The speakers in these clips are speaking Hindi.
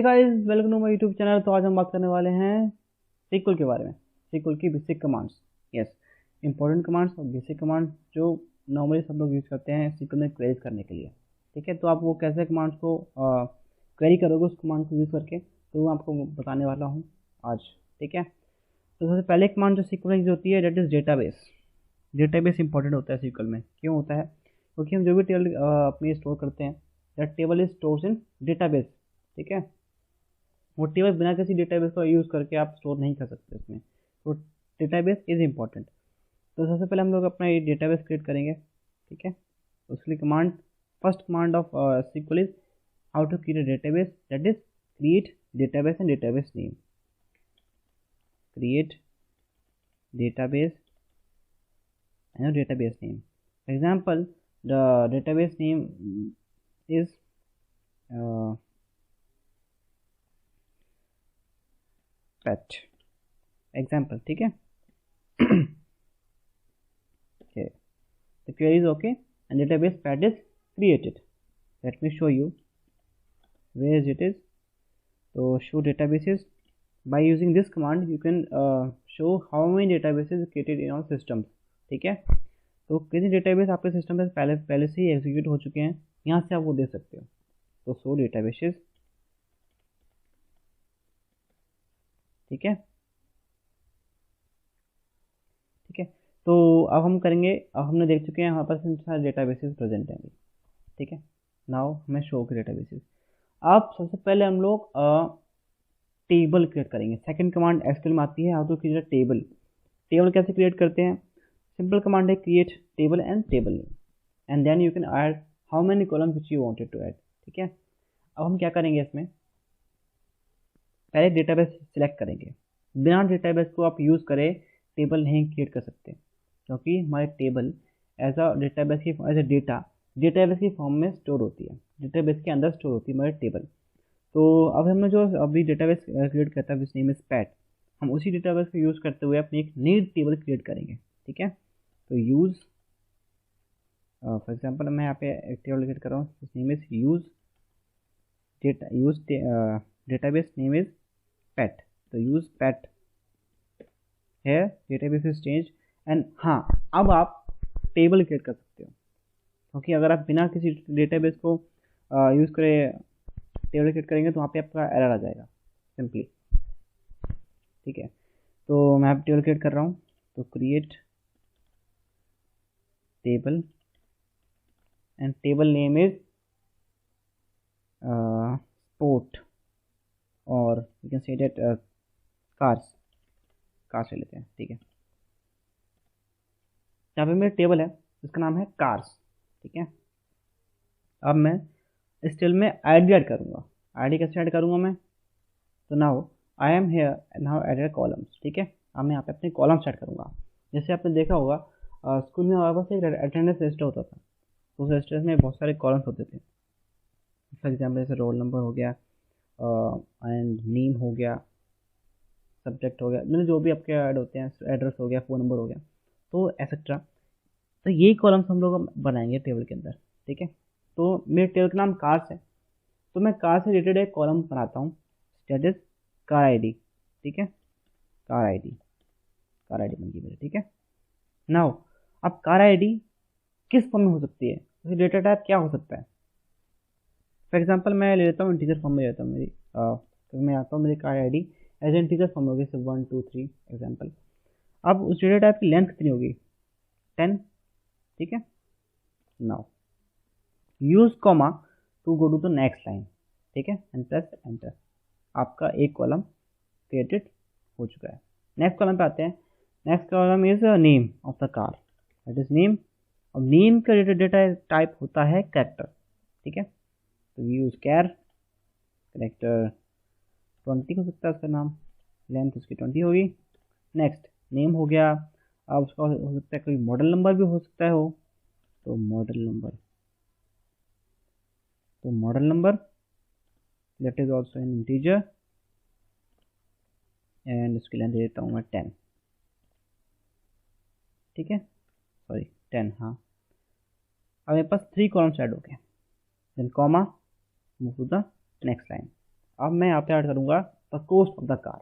Guys, welcome to my YouTube channel. तो आज हम बात करने वाले हैं सीक्वल के बारे में, सीक्वल की basic commands. Yes, important commands और बेसिक कमांड्स जो नॉर्मली सब लोग यूज़ करते हैं सीक्वल में क्वेरीज करने के लिए। ठीक है, तो आप वो कैसे कमांड्स को क्वेरी करोगे उस कमांड को यूज़ करके, तो मैं आपको बताने वाला हूँ आज। ठीक है, तो सबसे पहले कमांड जो सीक्वल में यूज होती है that is database. Database important होता है सीक्वल में। क्यों होता है? क्योंकि हम जो भी टेबल अपनी स्टोर करते हैं, that table is stores in database. ठीक है, वो टेबल बिना किसी डेटाबेस का यूज़ करके आप स्टोर नहीं कर सकते उसमें, तो डेटाबेस इज़ इम्पॉर्टेंट। तो सबसे पहले हम लोग अपना ये डेटाबेस क्रिएट करेंगे। ठीक है, उसके लिए command, first command of SQL is how to create a database, that is create database and database name. Create database and database name. For example, the database name is pet example. ठीक है, okay. The query is okay and database pet is created. Let me show you where it is. So show databases. By using this command you can show how many databases created in our systems. ठीक है, तो कितने डेटाबेस आपके सिस्टम में पहले से ही एग्जीक्यूट हो चुके हैं, यहाँ से आप वो दे सकते हो। तो शो डेटाबेसेस। ठीक है, ठीक है, तो अब हम करेंगे, अब हमने देख चुके हैं यहाँ पर सारे डेटाबेसेस प्रेजेंट हैं। ठीक है, नाउ हमें शो के डेटाबेसेस। अब सबसे पहले हम लोग टेबल क्रिएट करेंगे। सेकंड कमांड एसक्यूएल में आती है, how to create table. Table कैसे क्रिएट करते हैं? सिंपल कमांड है create table and table name, and then you can add how many columns which you wanted to add. ठीक है, अब हम क्या करेंगे, इसमें पहले डेटाबेस सिलेक्ट करेंगे। बिना डेटाबेस को आप यूज़ करें टेबल नहीं क्रिएट कर सकते, क्योंकि हमारे टेबल एज अ डेटाबेस की एज अ डेटाबेस की फॉर्म में स्टोर होती है, डेटाबेस के अंदर स्टोर होती है हमारे टेबल। तो अब हमने जो अभी डेटाबेस क्रिएट करता है विच नेम इज पैट, हम उसी डेटाबेस को यूज़ करते हुए अपनी एक नई टेबल क्रिएट करेंगे। ठीक है, तो यूज़ फॉर एग्जांपल मैं यहाँ पे एक टेबल क्रिएट कर रहा हूँ, name is use database name is PAT. तो यूज़ पैट है, डेटाबेस इज चेंज एंड हाँ, अब आप टेबल क्रिएट कर सकते हो, क्योंकि अगर आप बिना किसी डेटाबेस को यूज़ करे टेबल क्रिएट करेंगे तो वहाँ पे आपका एरर आ जाएगा सिंपली। ठीक है, तो मैं अब टेबल क्रिएट कर रहा हूँ, तो create table and table name is sport, और you can say that cars ले लेते हैं। ठीक है, यहाँ पे मेरा टेबल है जिसका नाम है कार्स। ठीक है, अब मैं इस टेबल में आईडी ऐड करूँगा। आईडी कैसे ऐड करूँगा मैं? तो now I am here now added columns. ठीक है, अब मैं यहाँ पे अपने कॉलम्स ऐड करूँगा। जैसे आपने देखा होगा स्कूल में हमारे पास एक अटेंडेंस रजिस्टर होता था, तो उस रजिस्टर में बहुत सारे कॉलम्स होते थे। फॉर एग्जाम्पल जैसे रोल नंबर हो गया एंड नेम हो गया, सब्जेक्ट हो गया, मतलब जो भी आपके ऐड होते हैं, एड्रेस हो गया, फ़ोन नंबर हो गया, तो एसेट्रा। तो यही कॉलम्स हम लोग बनाएंगे टेबल के अंदर। ठीक है, तो मेरे टेबल का नाम कार्स है, तो मैं कार से रिलेटेड एक कॉलम बनाता हूँ, दैट इज कार आईडी। ठीक है, कार आईडी बन गई मेरी। ठीक है, नाउ अब कार आईडी किस फॉर्म में हो सकती है, उसकी डेटा टाइप क्या हो सकता है? फॉर एग्जांपल मैं ले लेता हूँ इंटीजर फॉर्म में लेता हूँ मेरी, तो मैं आता हूँ मेरी car ID as integer form होगी, जैसे 1 2 3 एग्जाम्पल। अब उस डेटा टाइप की लेंथ कितनी होगी? 10। ठीक है, now use comma to go to the next line. ठीक है, एंड प्रेस एंटर। आपका एक कॉलम क्रिएटेड हो चुका है। नेक्स्ट कॉलम पे आते हैं। Next column is name of the car, that is name. और नेम का डेटा टाइप होता है कैरेक्टर। ठीक है, तो यूज कैरेक्टर 20 हो सकता है उसका नाम, लेंथ उसकी 20 होगी। नेक्स्ट नेम हो गया, अब उसका हो सकता है कोई मॉडल नंबर भी हो सकता है हो, तो model number that is also in integer and इसकी लेंथ देता हूँ मैं 10। ठीक है, सॉरी 10, हाँ। अब मेरे पास 3 कॉलम्स ऐड हो गए, then comma, move to the next line. अब मैं यहाँ पे ऐड करूँगा the cost of the car.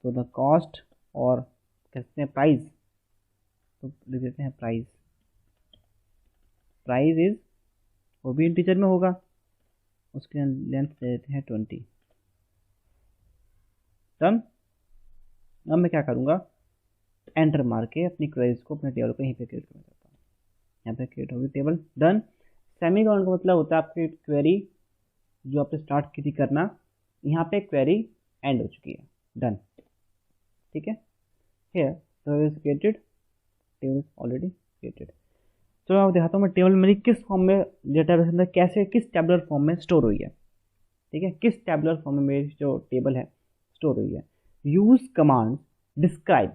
तो द कॉस्ट और कहते हैं प्राइस, तो लिख देते हैं प्राइस। प्राइस इज, वो भी इंटीजर में होगा, उसके लेंथ दे देते हैं 20। डन। अब मैं क्या करूँगा, एंटर मार के अपनी क्वेरीज को अपने टेबल पे यहीं पे क्रिएट करना चाहता हूँ। यहाँ पे क्रिएट होगी टेबल। डन। सेमीकोलन का मतलब होता है आपकी क्वेरी जो आपने स्टार्ट की थी करना, यहाँ पे क्वेरी एंड हो चुकी है। डन। ठीक है। Here table is created, table is already created. चलो मैं दिखाता हूँ मैं टेबल मेरी किस फॉर्म में डेटाबेस अंदर कैसे किस टैबुलर फॉर्म में स्टोर हुई है। ठीक है, किस टैबुलर फॉर्म में मेरी जो टेबल है स्टोर हुई है। Use command describe,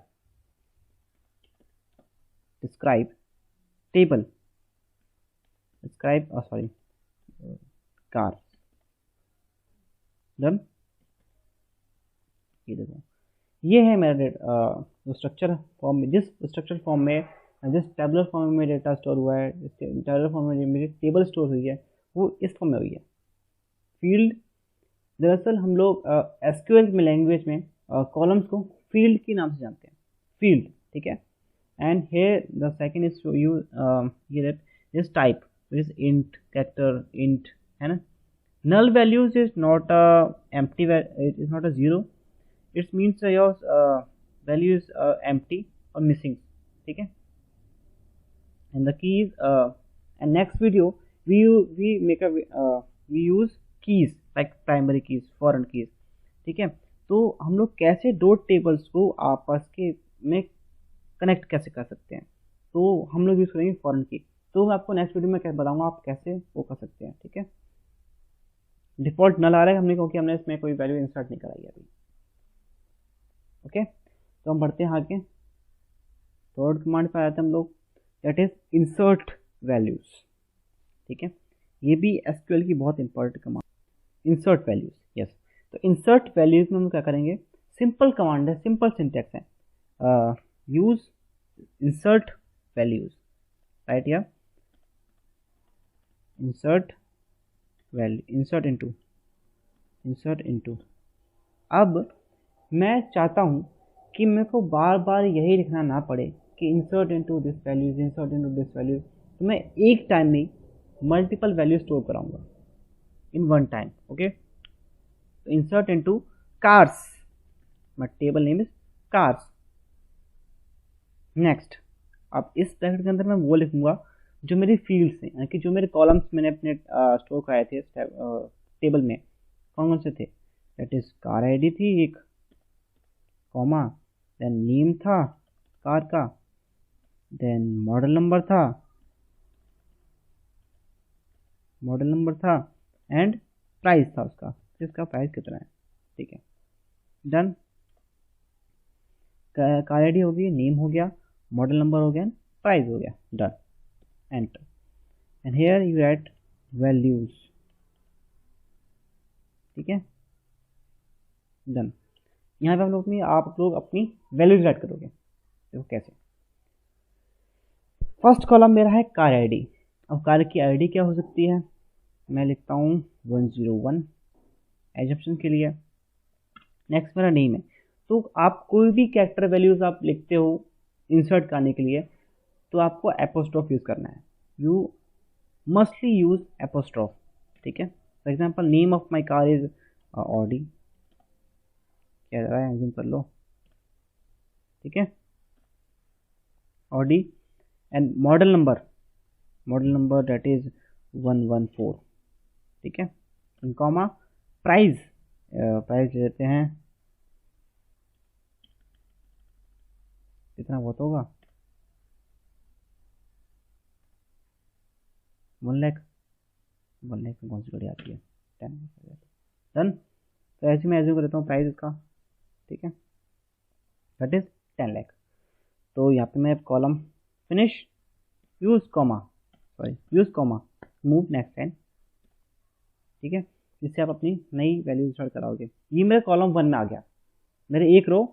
describe table, describe sorry car. Done. ये देखो, ये है मेरा जो स्ट्रक्चर फॉर्म में, जिस स्ट्रक्चर फॉर्म में, जिस टैबुलर फॉर्म में डेटा स्टोर हुआ है, जिस टैबुलर फॉर्म में मेरी टेबल स्टोर हुई है, वो इस फॉर्म में हुई है। फील्ड, दरअसल हम लोग एसक्यूएल में लैंग्वेज में कॉलम्स को फील्ड के नाम से जानते हैं, फील्ड। ठीक है। And here the second is to you ये that this type is int, character, int, है ना। null values is not a empty, it is not a zero, it means your value is empty or missing. ठीक है। and the key is and next video we make a we use keys like primary keys, foreign keys। ठीक है। तो हम लोग कैसे दो टेबल्स को आपस के में कनेक्ट कैसे कर सकते हैं, तो हम लोग यूज करेंगे फॉरेन की। तो मैं आपको नेक्स्ट वीडियो में क्या बताऊंगा आप कैसे वो कर सकते हैं। ठीक है। डिफॉल्ट नल आ रहा है हमने, क्योंकि हमने इसमें कोई वैल्यू इंसर्ट नहीं कराई अभी। ओके, तो हम बढ़ते हैं आगे। थर्ड कमांड पे आए थे हम लोग, दैट इज इंसर्ट वैल्यूज। ठीक है, ये भी एसक्यूएल की बहुत important command, insert values. Yes, तो इंसर्ट वैल्यूज में हम क्या करेंगे, सिंपल कमांड है, सिंपल सिंटैक्स है, यूज इंसर्ट वैल्यूज, राइट। या इंसर्ट वैल्यू, इंसर्ट इनटू। अब मैं चाहता हूं कि मेरे को बार बार यही लिखना ना पड़े कि insert into this values, insert into this values. तो मैं एक टाइम में मल्टीपल वैल्यू स्टोर कराऊंगा इन वन टाइम। ओके, तो insert into cars, my table name is cars. Next, अब इस ब्रैकेट के अंदर मैं वो लिखूंगा जो मेरी फील्ड्स हैं, यानी कि जो मेरे कॉलम्स मैंने अपने स्टोर कराए थे टेबल में, कौन कौन से थे। दैट इज कार आईडी थी एक, कॉमा, देन नेम था कार का, देन मॉडल नंबर था, एंड प्राइस था उसका, जिसका प्राइस कितना है। ठीक है। डन। कार आईडी हो गई, नेम हो गया, मॉडल नंबर हो गया, प्राइस हो गया। Done. enter and here you add values। ठीक है। डन। यहाँ पे आप लोग अपनी वैल्यूज ऐड करोगे। देखो कैसे, फर्स्ट कॉलम मेरा है कार आईडी। अब कार की आईडी क्या हो सकती है, मैं लिखता हूँ 101 एजम्पशन के लिए। नेक्स्ट मेरा नेम है, तो आप कोई भी कैरेक्टर वैल्यूज आप लिखते हो इंसर्ट करने के लिए, तो आपको एपोस्ट्रोफ यूज करना है। You mostly use apostrophe. ठीक है। For example name of my car is Audi, क्या रहा है, एज्यूम कर लो। ठीक है, Audi, and model number that is 114। ठीक है, कॉमा, प्राइस लेते हैं, कितना बहुत होगा, 1 लाख में कौन सी गाड़ी आती है, 10 लाख। डन। तो ऐसे मैं एज्यूम कर लेता हूँ प्राइस इसका। ठीक है, दैट इज 10 लाख। तो यहाँ पे मैं column finish, use comma, move next line. ठीक है, जिससे आप अपनी नई वैल्यू स्टार्ट कराओगे। ये मेरे कॉलम 1 में आ गया, मेरे एक रो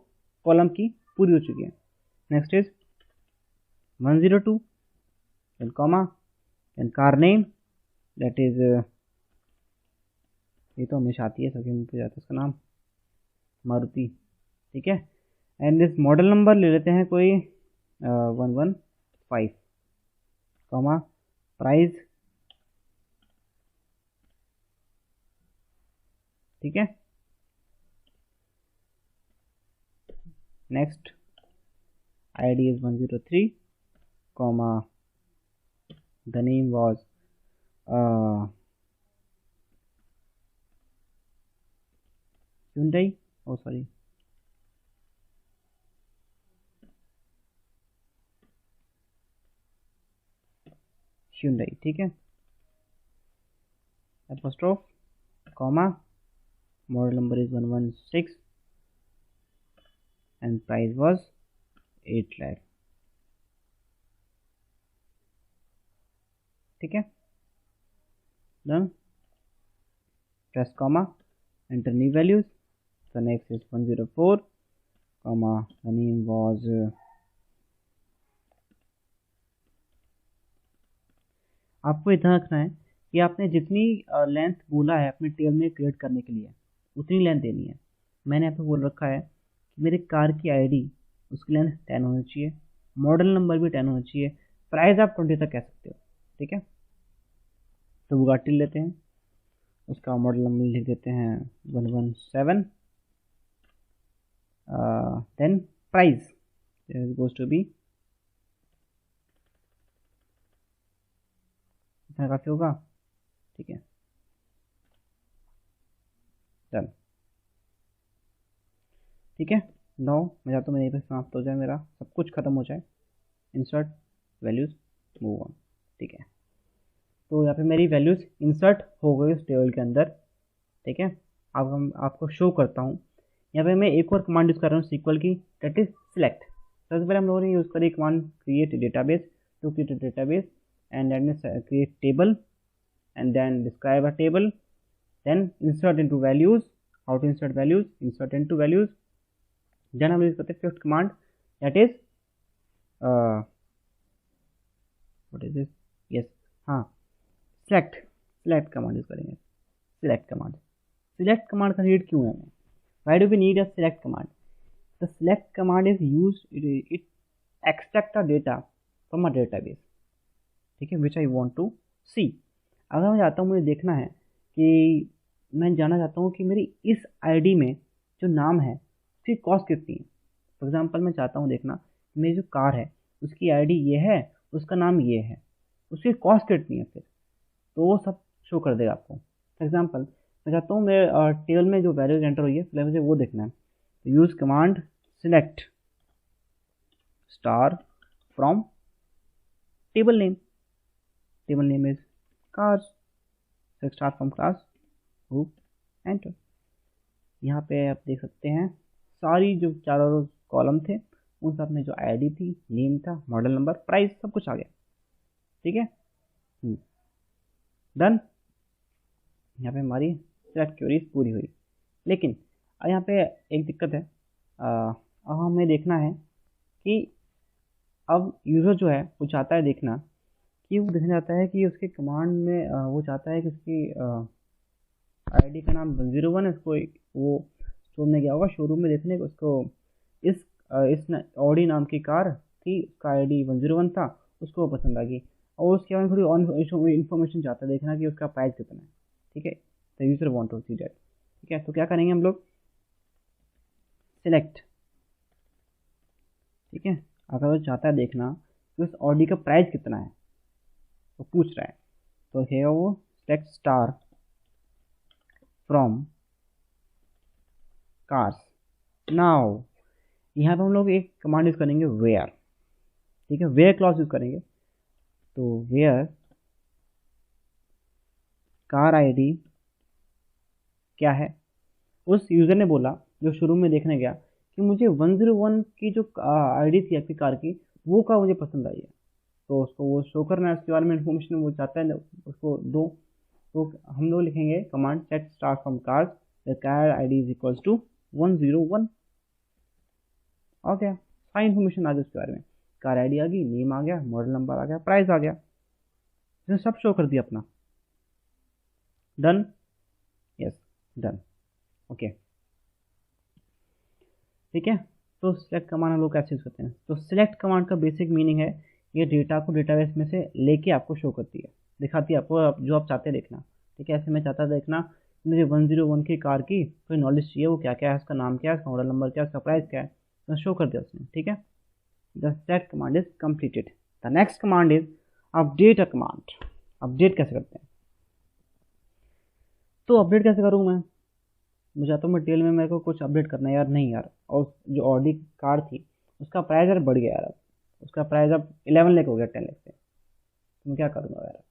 कॉलम की पूरी हो चुकी है। Next is 102 then comma, then car name, that is ये तो हमेशा आती है, सबके मुँह पे जाता है इसका नाम, मारुति। ठीक है, एंड दिस मॉडल नंबर ले लेते हैं कोई 115, कॉमा प्राइस, ठीक है। Next ID is 103, comma the name was Hyundai, oh sorry, Hyundai, ठीक है। Apostrophe, comma model number is 116 and price was 8 lakh, ठीक है। Done, press comma, enter new values. The next is 104, comma the name was, आपको इतना रखना है कि आपने जितनी लेंथ बोला है अपने टेल में क्रिएट करने के लिए उतनी लेंथ देनी है। मैंने यहाँ पे बोल रखा है कि मेरे कार की ID उसकी लेंथ 10 होनी चाहिए, मॉडल नंबर भी 10 होना चाहिए, प्राइस आप 20 तक कह सकते हो, ठीक है। तो बुगाटी लेते हैं, उसका मॉडल नंबर लिख देते हैं 117, then price goes to be, इतना काफ़ी होगा, ठीक है। डन, ठीक है। नाउ मैं चाहता हूँ मेरे पे समाप्त हो जाए, मेरा सब कुछ खत्म हो जाए, इंसर्ट वैल्यूज, मूव ऑन, ठीक है। तो यहाँ पे मेरी वैल्यूज इंसर्ट हो गई उस टेबल के अंदर, ठीक है। अब हम आपको शो करता हूँ। यहाँ पे मैं एक और कमांड यूज़ कर रहा हूँ सीक्वल की, दैट इज सिलेक्ट। सबसे पहले हम लोगों ने यूज़ करी command create database, to create a database and then create table and then describe a table, then insert into values, how to insert values, insert into values, then हम यूज करते हैं fifth command, that is what is this, yes, हाँ, select command यूज करेंगे, select command का नीड क्यों है हमें, why do we need a select command? The select command is used, it extract a data from a database, ठीक है, which I want to see। अगर मैं चाहता हूँ, मुझे देखना है कि मैं जानना चाहता हूँ कि मेरी इस ID में जो नाम है उसकी कॉस्ट कितनी है। फॉर एग्जांपल मैं चाहता हूँ देखना मेरी जो कार है उसकी ID ये है, उसका नाम ये है, उसकी कॉस्ट कितनी है, फिर तो वो सब शो कर देगा आपको। फॉर एग्जांपल मैं चाहता हूँ मेरे टेबल में जो वैल्यूज एंटर हुई है पहले मुझे वो देखना है, तो use command select star from table name is cars, select star from class, group, enter। यहाँ पे आप देख सकते हैं सारी जो चारों कॉलम थे उन सब में जो ID थी, नेम था, मॉडल नंबर, प्राइस, सब कुछ आ गया, ठीक है। डन, यहाँ पे हमारी सिलेक्ट क्वेरीज पूरी हुई। लेकिन अब यहाँ पे एक दिक्कत है, अब हमें देखना है कि अब यूज़र जो है वो चाहता है देखना कि वो देखना चाहता है कि उसके कमांड में वो चाहता है कि उसकी ID का नाम 101 है, उसको वो शोरूम में गया होगा, शोरूम में देखने को उसको इस ऑडी नाम की कार थी, उसका ID 101 था, उसको वो पसंद आ गई और उसके बाद थोड़ी इन्फॉर्मेशन चाहता है देखना कि उसका प्राइस कितना है, ठीक है। The user want to see that, ठीक है। तो क्या करेंगे हम लोग, सिलेक्ट, ठीक है। अगर वो चाहता है देखना कि उस ऑडी का प्राइस कितना है, तो पूछ रहा है, तो है वो select star from cars. Now यहाँ पे हम लोग एक कमांड यूज करेंगे वेयर, ठीक है, वेयर क्लॉज यूज करेंगे। तो वेयर कार ID क्या है, उस यूजर ने बोला जो शुरू में देखने गया कि मुझे 101 की जो ID थी आपकी कार की वो कार मुझे पसंद आई है, तो उसको वो शो करना है, उसके बारे में इन्फॉर्मेशन वो चाहता है उसको दो। तो हम लोग लिखेंगे command set star from cars, the car ID is equals to 101, आ गया, सारी इन्फॉर्मेशन आ गई उसके बारे में, कार ID आ गई, नेम आ गया, मॉडल नंबर आ गया, प्राइस आ गया, इसने सब शो कर दिया अपना। Done, yes. डन। ओके ठीक है। तो सिलेक्ट कमांड हम लोग कैसे यूज करते हैं? तो सिलेक्ट कमांड का बेसिक मीनिंग है ये डेटा को डेटाबेस में से लेके आपको शो करती है, दिखाती है आपको जो आप चाहते हैं देखना। ठीक है, ऐसे मैं चाहता देखना मुझे 101 की कार की कोई नॉलेज चाहिए, वो क्या क्या है, उसका नाम क्या है, उसका मॉडल नंबर क्या है, उसका प्राइस क्या है, तो शो कर दिया उसने। ठीक है, the select command is completed. The next command is update a command. Update कैसे करते हैं? तो अपडेट कैसे करूँ मैं चाहता हूँ मैं डिटेल में मेरे को कुछ अपडेट करना है यार, नहीं यार, और जो ऑडी कार थी उसका प्राइस यार बढ़ गया यार, अब उसका प्राइस अब 11 लाख हो गया 10 लाख से, तो मैं क्या करूँगा यार?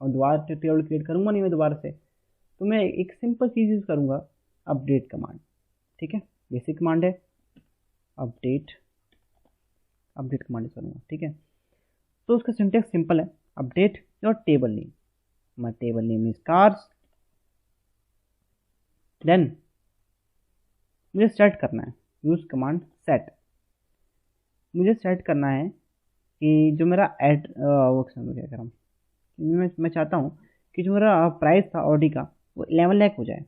और दोबारा टेबल क्रिएट करूँगा नहीं मैं दोबारा से, तो मैं एक सिंपल चीज़ यूज़ करूँगा, अपडेट कमांड। ठीक है, बेसिक कमांड है अपडेट, अपडेट कमांड यूज़ करूँगा। ठीक है, तो उसका सिंटेक्स सिंपल है, update your table name. My table name is cars, then मुझे सेट करना है, यूज़ कमांड सेट। मुझे सेट करना है कि जो मेरा एड वो क्या कर रहा हूँ, मैं चाहता हूँ कि जो मेरा प्राइस था ऑडी का वो 11 लाख हो जाए।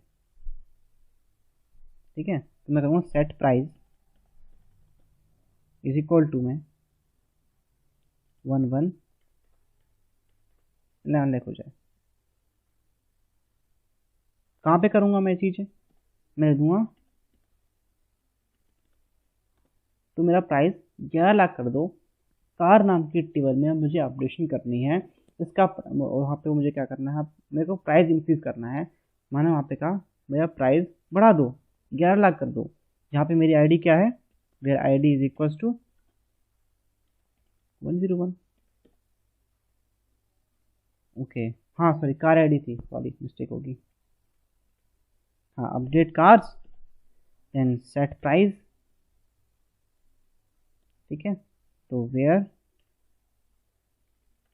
ठीक है, तो मैं कहूँगा set price is equal to में 11 11 लाख हो जाए। कहाँ पे करूँगा मैं चीज़ें? मैं दूंगा तो मेरा प्राइस 11 लाख कर दो, कार नाम की टेबल में मुझे अपडेशन करनी है इसका, वहाँ पे मुझे क्या करना है, मेरे को प्राइस इंक्रीज करना है, माना वहाँ पे कहा मेरा प्राइस बढ़ा दो, 11 लाख कर दो। जहाँ पे मेरी आईडी क्या है, where ID is equals to 101। Okay, हाँ सॉरी कार आईडी थी, सॉरी मिस्टेक होगी। हाँ, update cars then set price. ठीक है, तो where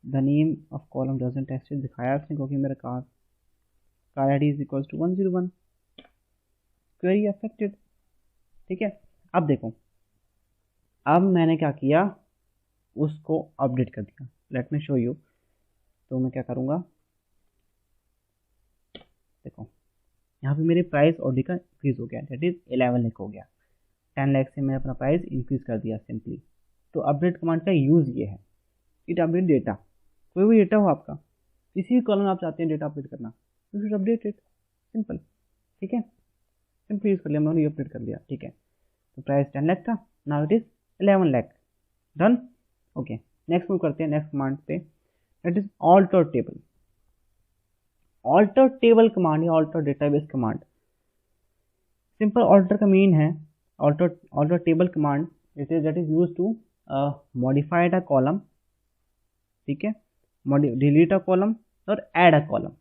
the name of column doesn't exist दिखाया उसने, क्योंकि मेरा car ID is equals to 101, query affected. ठीक है, अब देखो, अब मैंने क्या किया, उसको अपडेट कर दिया। Let me show you. तो मैं क्या करूँगा, देखो यहाँ पे मेरे प्राइस ऑडी का इंक्रीज हो गया, दैट इज 11 लाख हो गया, 10 लाख से मैंने अपना प्राइस इंक्रीज कर दिया सिंपली। तो अपडेट कमांड का यूज़ ये है, इट अपडेट डेटा। कोई भी डेटा हो आपका, किसी भी कॉलम में आप चाहते हैं डेटा अपडेट करना, you should update it, simple. ठीक है, सिंपल यूज़ कर लिया मैंने, अपडेट कर लिया। ठीक है, तो प्राइस 10 लाख था, now it is 11 lakh, done. Okay, next move करते हैं नेक्स्ट कमांड पे, that is alter table. Alter table command या alter database command, simple alter का मीन है, alter table command it is that is use to modified a column. ठीक है, डिलीट अ कॉलम और add a column.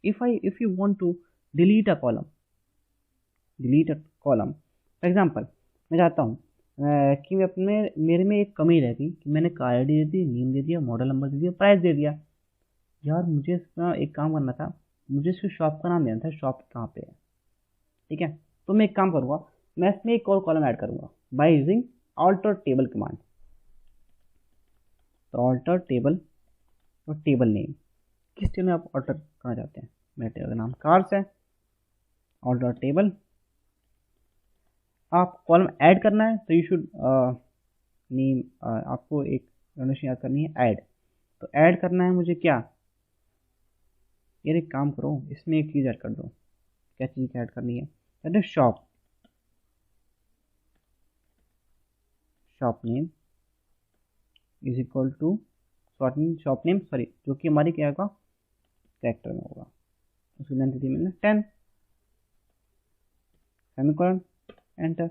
if you want to delete a column, for example मैं चाहता हूँ कि मैं अपने मेरे में एक कमी रह गई कि मैंने कार आईडी दे दी, नेम दे दिया, मॉडल नंबर दे दिया, प्राइस दे दिया। यार मुझे इसका एक काम करना था, मुझे इसकी शॉप का नाम देना था, शॉप कहाँ पे है। ठीक है, तो मैं एक काम करूँगा, मैं इसमें एक और कॉलम ऐड करूँगा by using alter table command. तो ऑल्टर टेबल और टेबल नेम, किस टेबल में आप ऑल्टर करना चाहते हैं? मेरे टेबल का नाम कार्स है, ऑल्टर टेबल। आप कॉलम ऐड करना है तो यू शुड नेम, आपको एक कंडीशन याद करनी है, ऐड। तो ऐड करना है मुझे क्या, यार एक काम करो, इसमें एक चीज़ ऐड कर दो। क्या चीज़ ऐड करनी है? That is shop, shop name is equal to shop name, sorry जो कि हमारी क्या होगा, कैरेक्टर में होगा, उसकी लेंथ दी मैंने 10, सेमीकोलन, एंटर,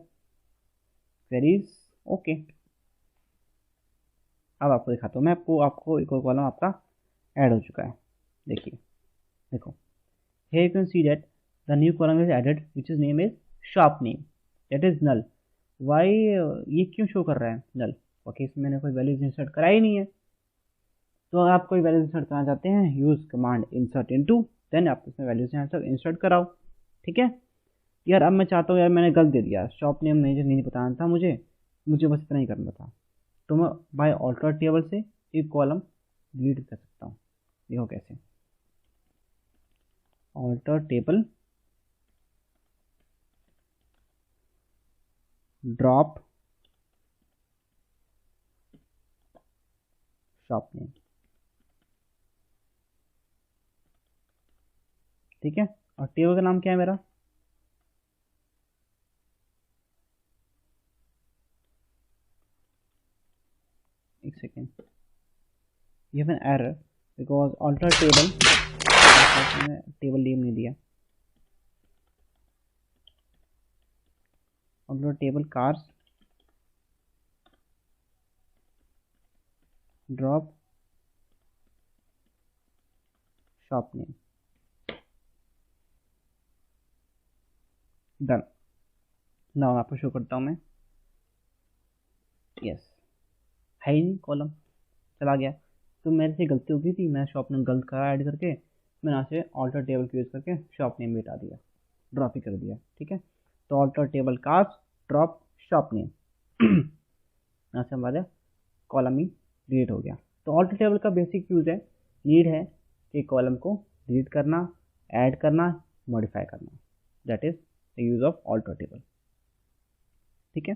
क्वेरीज। ओके, अब आपको दिखाता हूँ मैं, आपको एक और कॉलम आपका ऐड हो चुका है। देखिए, देखो, here you can see that the new column is added which is name is shop name, that is null। why ये क्यों शो कर रहा है null? क्योंकि इसमें मैंने कोई वैल्यूज इंसर्ट करा ही नहीं है। तो अगर आप कोई वैल्यूज इंसर्ट करना चाहते हैं, use command insert into, then आप इसमें वैल्यूज इंसर्ट कराओ। ठीक है, यार अब मैं चाहता हूँ यार मैंने गलत दे दिया, शॉप नेम नहीं बताना था मुझे बस इतना ही करना था, तो मैं बाय ऑल्टर टेबल से एक कॉलम डिलीट कर सकता हूँ। देखो कैसे, alter table drop shop name, ठीक है। और टेबल का नाम क्या है मेरा, एक सेकेंड, ये an error because alter table, table name नहीं दिया, alter table cars drop shop name, done. Now आपको शो करता हूँ मैं, यस है ही नहीं, कॉलम चला गया। तो मेरे से गलती हो गई थी, मैं शॉप नेम गलत करा ऐड करके, मैंने यहाँ से ऑल्टर टेबल को यूज़ करके शॉप नेम भी हटा दिया, ड्रॉप ही कर दिया, ठीक है। तो alter table cars drop shop name, यहाँ से हमारा कॉलम ही डिलीट हो गया। तो ऑल्टर टेबल का बेसिक यूज़ है, नीड है कि कॉलम को डिलीट करना, ऐड करना, मॉडिफाई करना, that is the use of alter table, ठीक है।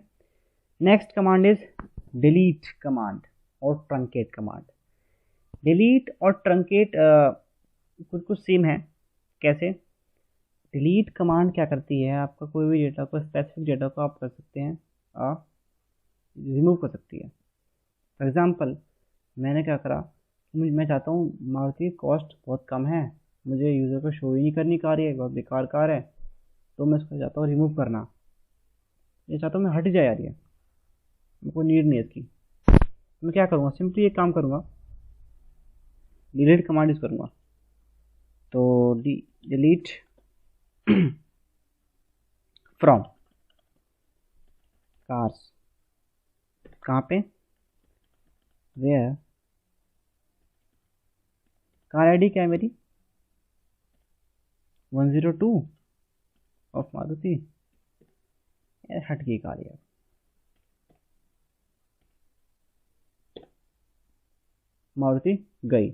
Next command is delete command और ट्रंकेट कमांड। डिलीट और ट्रंकेट कुछ कुछ सेम है। कैसे? डिलीट कमांड क्या करती है, आपका कोई भी डेटा को, स्पेसिफिक डेटा को आप कर सकते हैं रिमूव कर सकती है। फॉर एग्जांपल मैंने क्या करा, मैं चाहता हूँ मारुति कॉस्ट बहुत कम है, मुझे यूज़र को शो ही नहीं करनी कार, है बहुत बेकार कार है, तो मैं इसको चाहता हूँ रिमूव करना, ये चाहता हूँ मैं हट जाए यार, ये मेरे को नीड नहीं है इसकी। मैं क्या करूँगा, सिंपली एक काम करूँगा, डिलीट कमांड यूज़ करूँगा। तो डिलीट फ्रॉम कार्स, कहाँ पे, वेयर, कार आईडी क्या है मेरी 102 ऑफ मारुति, हट गई कार यार, मारुति गई।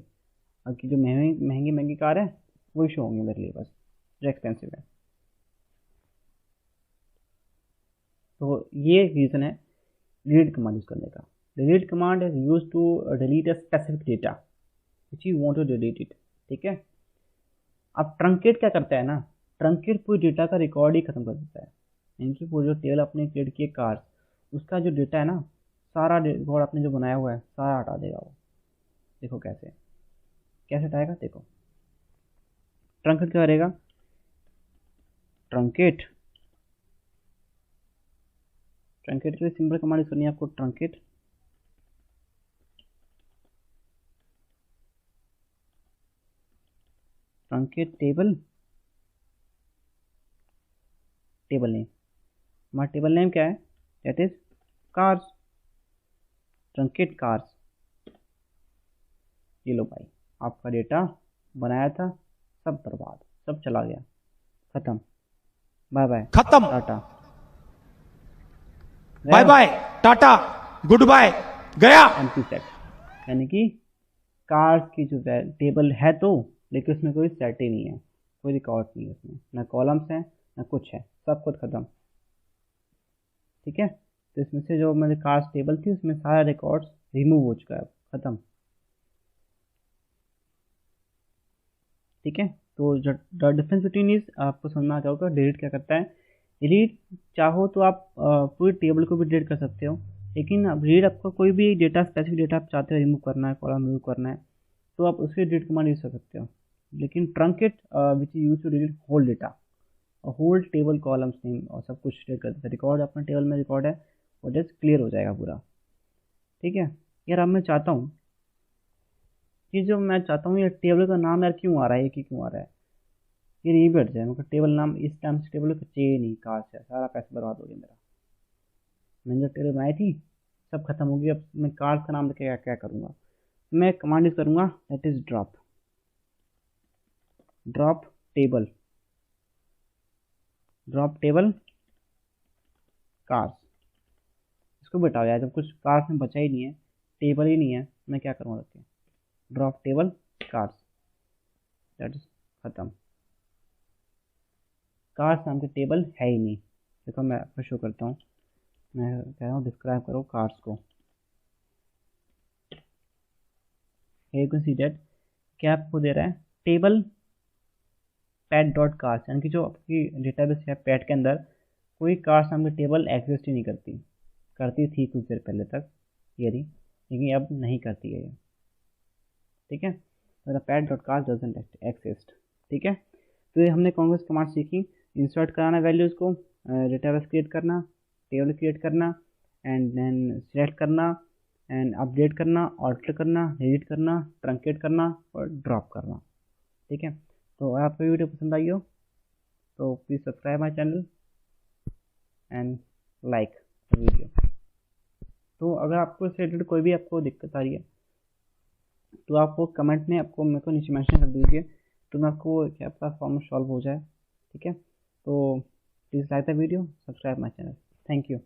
अब की जो महंगी महंगी कार है वही शो होंगी मेरे लिए बस, जो एक्सपेंसिव है। तो ये रीज़न है डिलीट कमांड यूज़ करने का। Delete command is use to delete a specific data which you want to delete it, ठीक है। अब ट्रंकेट क्या करता है ना, ट्रंकेट पूरी डेटा का रिकॉर्ड ही खत्म कर देता है, इनकी पूरी जो टेबल आपने क्रिएट की है कार, उसका जो डेटा है ना, सारा रिकॉर्ड आपने जो बनाया हुआ है सारा हटा देगा वो। देखो कैसे कैसे हटाएगा, देखो ट्रंकेट क्या करेगा, ट्रंकेट ट्रंकेट के लिए सिंपल कमांड यूज करनी है आपको, ट्रंकेट टेबल नेम, हमारा टेबल नेम क्या है, that is cars, truncate cars. ये लो भाई, आपका डेटा बनाया था सब बर्बाद, सब चला गया, खत्म, बाय बाय, खत्म, tata, bye bye, tata, goodbye, गया। एम्प्टी सेट, यानी कि कार्स की जो टेबल है तो, लेकिन उसमें कोई सेट ही नहीं है, कोई रिकॉर्ड नहीं है उसमें, ना कॉलम्स हैं ना कुछ है, सब कुछ खत्म, ठीक है। तो इसमें से जो मेरी कार्स टेबल थी उसमें सारा रिकॉर्ड्स रिमूव हो चुका है, खत्म, ठीक है। तो जो डिफरेंस बिटवीन इज आपको समझ में आ जाएगा। डिलीट क्या करता है, डिलीट चाहो तो आप पूरी टेबल को भी डिलीट कर सकते हो, लेकिन डिलीट आपको कोई भी डेटा, स्पेसिफिक डेटा आप चाहते हो रिमूव करना है, कॉलम रिमूव करना है, तो आप उसके डिलीट कमांड यूज कर सकते हो। लेकिन truncate which use to delete whole data, whole table columns name और सब कुछ डिलीट कर देता है, रिकॉर्ड अपने टेबल में रिकॉर्ड है वो जस्ट क्लियर हो जाएगा पूरा, ठीक है। यार अब मैं चाहता हूँ कि जो मैं चाहता हूँ ये टेबल का नाम यार क्यों आ रहा है, एक ही क्यों आ रहा है, ये नहीं बैठ जाए, मतलब टेबल नाम इस टाइम से टेबल को चाहिए नहीं, कार से सारा पैसा बर्बाद हो गया मेरा, मैंने जो टेबल बनाई थी सब खत्म हो गई, अब मैं कार का नाम लेके क्या करूँगा, मैं कमांड यूज करूँगा, that is drop table cars. इसको बताओ यार, जब कुछ कार्स में बचा ही नहीं है, टेबल ही नहीं है, मैं क्या करूँगा रख के, drop table cars, that is खत्म, कार्स नाम के टेबल है ही नहीं। देखो मैं आपको शो करता हूँ, मैं कह रहा हूँ डिस्क्राइब करो कार्स को। यू कैन सी दैट क्या आपको दे रहा है, टेबल पैट डॉट कार्स, यानी कि जो आपकी डेटाबेस है पैट के अंदर कोई कार्स नाम की टेबल एग्जिस्ट ही नहीं करती, करती थी कुछ देर पहले तक यदि, लेकिन अब नहीं करती है ये, ठीक है। तो PAT dot cars doesn't exist, ठीक है। तो ये हमने कौन सी कमांड सीखी, इंसर्ट कराना वैल्यूज़ को, डेटाबेस क्रिएट करना, टेबल क्रिएट करना, एंड देन सिलेक्ट करना, एंड अपडेट करना, ऑल्टर करना, एडिट करना, ट्रंकेट करना और ड्रॉप करना, ठीक है। तो अगर आपको वीडियो पसंद आई हो तो please subscribe my channel and like the video. तो अगर आपको इससे रिलेटेड कोई भी आपको दिक्कत आ रही है तो आपको कमेंट में आपको मेरे को नीचे मेंशन कर दीजिए, तो मैं आपको क्या आपका प्रॉब्लम सॉल्व हो जाए, ठीक है। तो please like the video, subscribe my channel, thank you.